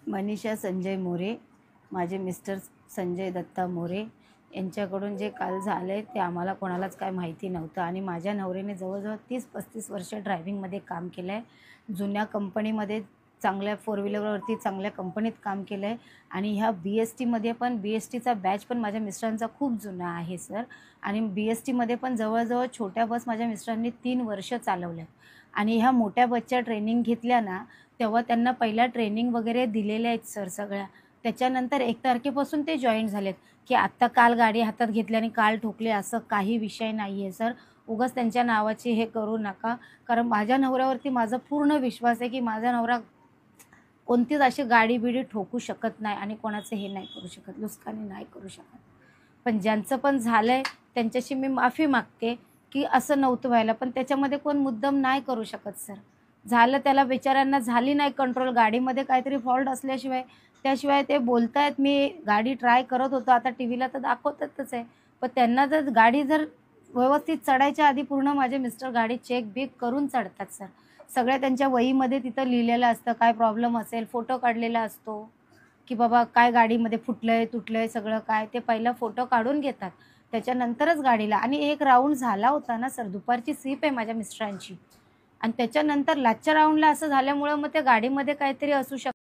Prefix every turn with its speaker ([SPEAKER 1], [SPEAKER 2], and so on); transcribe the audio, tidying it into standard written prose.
[SPEAKER 1] मनीषा संजय मोरे, माझे मिस्टर संजय दत्ता मोरे यांच्याकडून जे काल झाले ते आम्हाला कोणालाच काय माहिती नव्हतं आणि माझ्या नवऱ्याने जवळजवळ 30-35 वर्ष ड्रायव्हिंगमध्ये काम केलं आहे। जुन्या कंपनीमध्ये चांगल्या फोर व्हीलरवरती चांगल्या कंपनीत काम केलं आहे आणि ह्या BSTमध्ये पण BSTचा बॅच पण माझ्या मिस्टरांचा खूप जुना आहे सर। आणि BSTमध्ये पण जवळजवळ छोट्या बस माझ्या मिस्टरांनी 3 वर्ष चालवल्या आणि ह्या मोठ्या बसच्या ट्रेनिंग घेतल्या ना, तेव्हा त्यांना पहिला ट्रेनिंग वगैरे दिलेल्या आहेत सर सगळ्या। त्याच्यानंतर 1 तारखेपासून ते जॉईन झालेत, की आत्ता काल गाडी हातात घेतली आणि काल ठोकले असं काही विषय नाही आहे सर। उगाच त्यांच्या नावाची हे करू नका, कारण माझ्या नवऱ्यावरती माझा पूर्ण विश्वास आहे, की माझा नवरा कोणतीच अशी गाडी-बिडी ठोकू शकत नाही आणि कोणाचं हे नाही करू शकत, नुकसानी नाही करू शकत। पण ज्यांचं पण झालंय त्यांच्याशी मी माफी मागते, की असं नव्हतं व्हायला, पण त्याच्यामध्ये कोण मुद्दाम नाही करू शकत सर। झालं त्याला बिचाऱ्यांना झाली नाही कंट्रोल, गाडीमध्ये काहीतरी फॉल्ट असल्याशिवाय त्याशिवाय ते बोलतायत, मी गाडी ट्राय करत होतो, आता टीव्हीला तर दाखवतातच आहे। पण त्यांना जर गाडी जर व्यवस्थित चढायच्या आधी पूर्ण माझे मिस्टर गाडी चेक-बिक करून चढतात सर। सगळ्या त्यांच्या वहीमध्ये तिथं लिहिलेलं असतं, काय प्रॉब्लेम असेल, फोटो काढलेला असतो, की बाबा काय गाडीमध्ये फुटलंय, तुटलंय सगळं काय ते पहिला फोटो काढून घेतात। त्याच्यानंतरच गाडीला आणि एक राउंड झाला होता ना सर, दुपारची सीप आहे माझ्या मिस्टरांची आणि त्याच्यानंतर लास्टच्या राउंडला असं झाल्यामुळं मग त्या गाडीमध्ये काहीतरी असू शकतं।